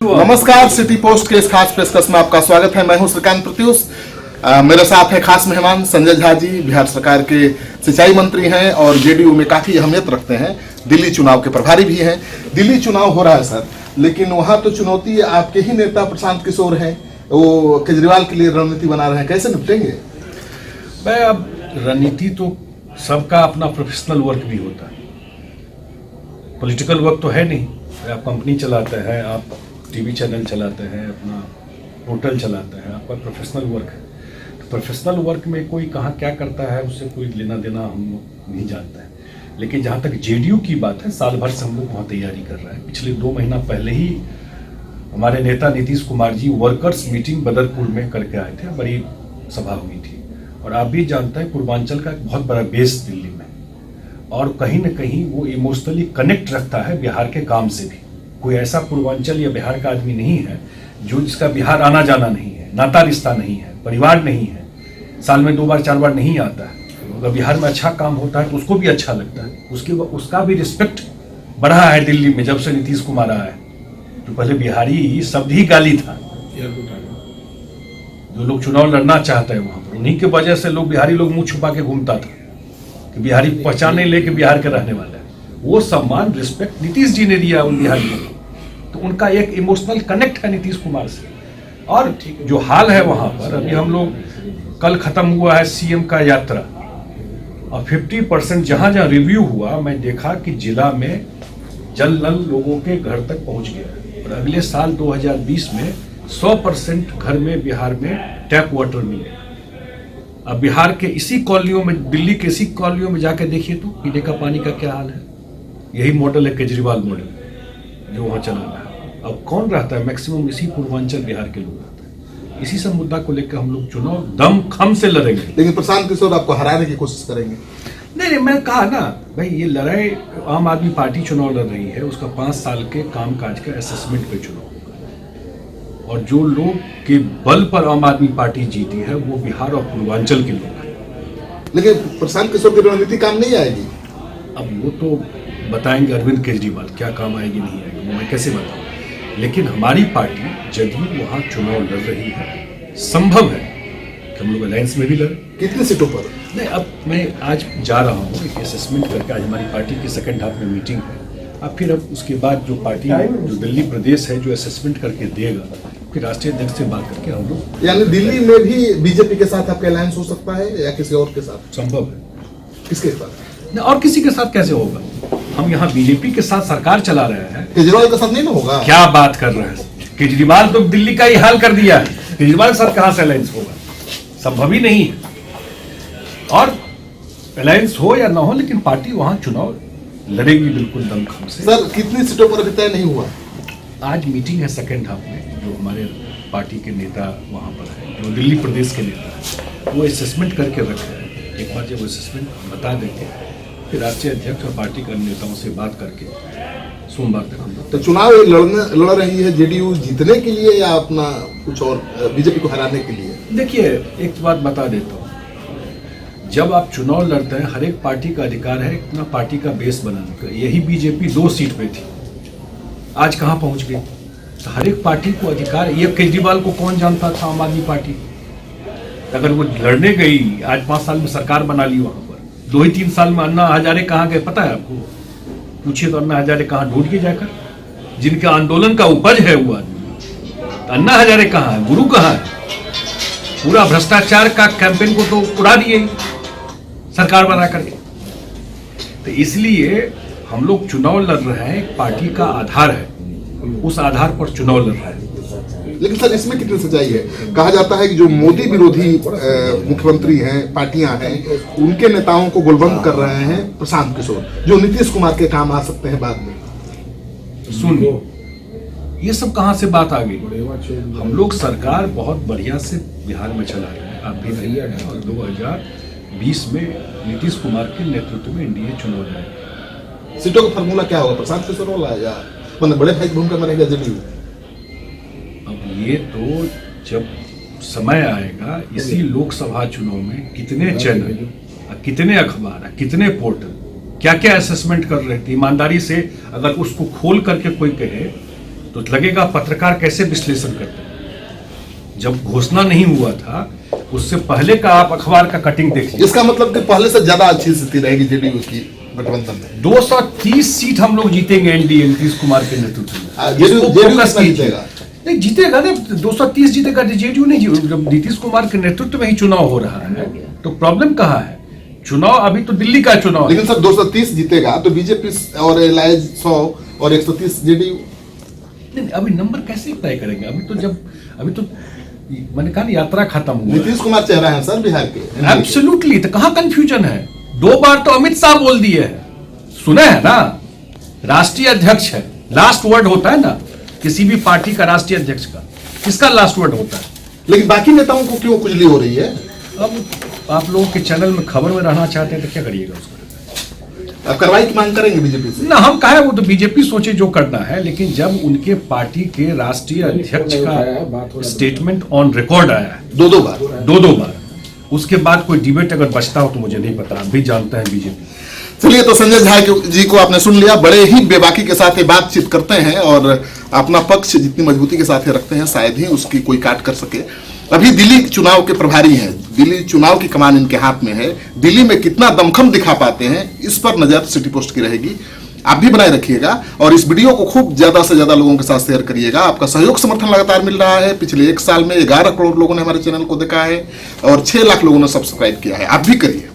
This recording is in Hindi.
नमस्कार, सिटी पोस्ट के इस खास पेशकश में आपका स्वागत है। मैं हूं श्रीकांत प्रत्युष। मेरे साथ है खास मेहमान संजय झा जी, बिहार सरकार के सिंचाई मंत्री हैं और जेडीयू में काफी अहमियत रखते हैं। दिल्ली चुनाव के प्रभारी भी हैं। दिल्ली चुनाव हो रहा है सर, लेकिन वहां तो चुनौती आपके ही नेता प्रशांत किशोर हैं, वो केजरीवाल के लिए रणनीति बना रहे हैं, कैसे निपटेंगे? मैं अब रणनीति तो सबका अपना प्रोफेशनल वर्क भी होता है, पॉलिटिकल वर्क तो है नहीं। आप कंपनी चलाते हैं, आप टीवी चैनल चलाते हैं, अपना पोर्टल चलाते हैं, आपका प्रोफेशनल वर्क है। तो प्रोफेशनल वर्क में कोई कहाँ क्या करता है उससे कोई लेना देना हम लोग नहीं जानते हैं। लेकिन जहाँ तक जेडीयू की बात है, साल भर से हम लोग वहाँ तैयारी कर रहे हैं। पिछले 2 महीना पहले ही हमारे नेता नीतीश कुमार जी वर्कर्स मीटिंग बदरपुर में करके आए थे, बड़ी सभा हुई थी। और आप भी जानते हैं पूर्वांचल का एक बहुत बड़ा बेस दिल्ली में, और कहीं न कहीं वो इमोशनली कनेक्ट रखता है बिहार के काम से भी। कोई ऐसा पूर्वांचल या बिहार का आदमी नहीं है जो जिसका बिहार आना जाना नहीं है, नाता रिश्ता नहीं है, परिवार नहीं है, साल में 2 बार 4 बार नहीं आता है। अगर बिहार में अच्छा काम होता है तो उसको भी अच्छा लगता है, उसका भी रिस्पेक्ट बढ़ा है दिल्ली में जब से नीतीश कुमार आया है। तो पहले बिहारी शब्द ही गाली था, जो लोग चुनाव लड़ना चाहते हैं वहां पर, उन्हीं के वजह से लोग बिहारी लोग मुंह छुपा के घूमता था कि बिहारी पहचाने लेके बिहार के रहने वाले हैं। वो सम्मान रिस्पेक्ट नीतीश जी ने दिया उन बिहारियों को, तो उनका एक इमोशनल कनेक्ट है नीतीश कुमार से। और जो हाल है वहां पर, अभी हम लोग कल खत्म हुआ है सीएम का यात्रा, और 50% जहां जहां रिव्यू हुआ, मैं देखा कि जिला में जल नल लोगों के घर तक पहुंच गया। और अगले साल 2020 में 100% घर में बिहार में टैप वाटर मिलेगा। अब बिहार के इसी कॉलोनियों में, दिल्ली के इसी कॉलोनियों में जाके देखिए तो पीने का पानी का क्या हाल है। यही मॉडल है केजरीवाल मॉडल जो वहां चला रहा है। अब कौन रहता है? मैक्सिमम इसी पूर्वांचल बिहार के लोग रहते हैं। इसी सब मुद्दा को लेकर हम लोग चुनाव दम खम से लड़ेंगे। लेकिन प्रशांत किशोर आपको हराने की कोशिश करेंगे? नहीं, मैं कहा ना भाई, ये लड़ाई आम आदमी पार्टी चुनाव लड़ रही है, उसका 5 साल के काम काज का असेसमेंट पे चुनाव होगा। और जो लोग के बल पर आम आदमी पार्टी जीती है वो बिहार और पूर्वांचल के लोग हैं। लेकिन प्रशांत किशोर की रणनीति काम नहीं आएगी। अब वो तो बताएंगे अरविंद केजरीवाल, क्या काम आएगी नहीं आएगी वो मैं कैसे बताऊं। लेकिन हमारी पार्टी जदयू वहां चुनाव लड़ रही है, संभव है कि हम लोग अलायंस में भी लड़े। कितनी सीटों पर? नहीं, अब मैं आज जा रहा हूँ एक असेसमेंट करके। आज हमारी पार्टी की सेकंड हाफ में मीटिंग है। अब फिर अब उसके बाद जो पार्टी जो दिल्ली प्रदेश है जो असेसमेंट करके देगा, फिर राष्ट्रीय अध्यक्ष से बात करके हम लोग, यानी दिल्ली में भी बीजेपी के साथ आपका अलायंस हो सकता है या किसी और के साथ? संभव है। किसके साथ? और किसी के साथ कैसे होगा? हम यहाँ बीजेपी के साथ सरकार चला रहे हैं। केजरीवाल के साथ नहीं ना होगा? क्या बात कर रहे हैं? केजरीवाल तो दिल्ली का ही हाल कर दिया है। केजरीवाल के साथ कहां से अलायंस होगा? संभव ही नहीं है। और अलायंस हो या ना हो, लेकिन पार्टी वहां चुनाव लड़ेगी बिल्कुल दमखम से। सर, कितनी सीटों पर अभी तय नहीं हुआ? आज मीटिंग है सेकेंड हाफ में, जो हमारे पार्टी के नेता वहां पर है, जो दिल्ली प्रदेश के नेता है, वो असेसमेंट करके रखे हैं। एक बार जब असेसमेंट बता देंगे, फिर राष्ट्रीय अध्यक्ष और पार्टी के अन्य नेताओं से बात करके सोमवार तक हम लोग। तो चुनाव लड़ रही है जेडीयू जीतने के लिए या अपना कुछ और बीजेपी को हराने के लिए? देखिए, एक बात बता देता हूँ, जब आप चुनाव लड़ते हैं, हर एक पार्टी का अधिकार है अपना पार्टी का बेस बनाने का। यही बीजेपी 2 सीट पे थी, आज कहाँ पहुंच गई? तो हर एक पार्टी को अधिकार। ये केजरीवाल को कौन जानता था? आम आदमी पार्टी अगर वो लड़ने गई, आज 5 साल में सरकार बना ली वहां पर। 2 ही 3 साल में अन्ना हजारे कहाँ गए पता है आपको? पूछिए तो अन्ना हजारे कहाँ ढूंढ के जाकर, जिनके आंदोलन का उपज है वो आदमी। अन्ना हजारे कहाँ है? गुरु कहाँ है? पूरा भ्रष्टाचार का कैंपेन को तो उड़ा दिए सरकार बना करके। तो इसलिए हम लोग चुनाव लड़ रहे हैं, एक पार्टी का आधार है, उस आधार पर चुनाव लड़ रहे हैं। लेकिन सर, इसमें कितनी सच्चाई है? कहा जाता है कि जो मोदी विरोधी मुख्यमंत्री हैं, पार्टियां हैं, उनके नेताओं को गोलबंद कर रहे हैं प्रशांत किशोर, जो नीतीश कुमार के काम आ सकते हैं बाद में। सुन, ये सब कहां से बात आ गई? हम लोग सरकार बहुत बढ़िया से बिहार में चला रहे हैं, आप भी नहीं है। और 2020 में नीतीश कुमार के नेतृत्व में एनडीए चुनाव जाएगा। सीटों का फार्मूला क्या होगा? प्रशांत किशोर वाला या मतलब बड़े भाई की भूमिका बनेगा जेडीयू? अब ये तो जब समय आएगा, इसी लोकसभा चुनाव में कितने चैनल, कितने अखबार, कितने पोर्टल क्या क्या असेसमेंट कर रहे थे, ईमानदारी से अगर उसको खोल करके कोई कहे तो लगेगा पत्रकार कैसे विश्लेषण करते हैं। जब घोषणा नहीं हुआ था उससे पहले का आप अखबार का कटिंग देखिए। इसका मतलब कि पहले से ज्यादा अच्छी स्थिति रहेगी जेडीयू की गठबंधन में। 230 सीट हम लोग जीतेंगे एनडीए नीतीश कुमार के नेतृत्व में। जेडीयू इसको फोकस कीजिए। जीतेगा नहीं जीतेगा ना, 230 जीतेगा, जेडीयू नहीं जीतेगा। जब नीतीश कुमार के नेतृत्व में ही चुनाव हो रहा है तो प्रॉब्लम कहाँ है? चुनाव अभी तो दिल्ली का चुनाव है। लेकिन सर 230 जीतेगा तो बीजेपी और एलायंस 100 और 130 जेडीयू। नहीं अभी नंबर कैसे तय करेंगे? अभी तो मैंने कहा यात्रा खत्म हुआ। नीतीश कुमार चेहरा है सर बिहार के। एब्सोल्युटली, तो कहां कंफ्यूजन है? 2 बार तो अमित शाह बोल दिए हैं, सुना है ना? राष्ट्रीय अध्यक्ष है, लास्ट वर्ड होता है ना किसी भी पार्टी का, राष्ट्रीय अध्यक्ष का किसका लास्ट वर्ड होता है? लेकिन बाकी नेताओं को क्यों खुजली हो रही है? अब आप लोगों के चैनल में खबर में रहना चाहते हैं तो क्या करिएगा उसको? अब कार्रवाई की मांग करेंगे बीजेपी से? ना हम कहा वो तो बीजेपी सोचे जो करना है, लेकिन जब उनके पार्टी के राष्ट्रीय अध्यक्ष का स्टेटमेंट ऑन रिकॉर्ड आया है 2 बार, उसके बाद कोई डिबेट अगर बचता हो तो मुझे नहीं पता, आप भी जानते हैं बीजेपी। चलिए, तो संजय झा जी को आपने सुन लिया, बड़े ही बेबाकी के साथ ये बातचीत करते हैं और अपना पक्ष जितनी मजबूती के साथ रखते हैं शायद ही उसकी कोई काट कर सके। अभी दिल्ली चुनाव के प्रभारी हैं, दिल्ली चुनाव की कमान इनके हाथ में है। दिल्ली में कितना दमखम दिखा पाते हैं इस पर नजर सिटी पोस्ट की रहेगी। आप भी बनाए रखिएगा और इस वीडियो को खूब ज्यादा से ज्यादा लोगों के साथ शेयर करिएगा। आपका सहयोग समर्थन लगातार मिल रहा है। पिछले 1 साल में 11 करोड़ लोगों ने हमारे चैनल को देखा है और 6 लाख लोगों ने सब्सक्राइब किया है। आप भी करिए।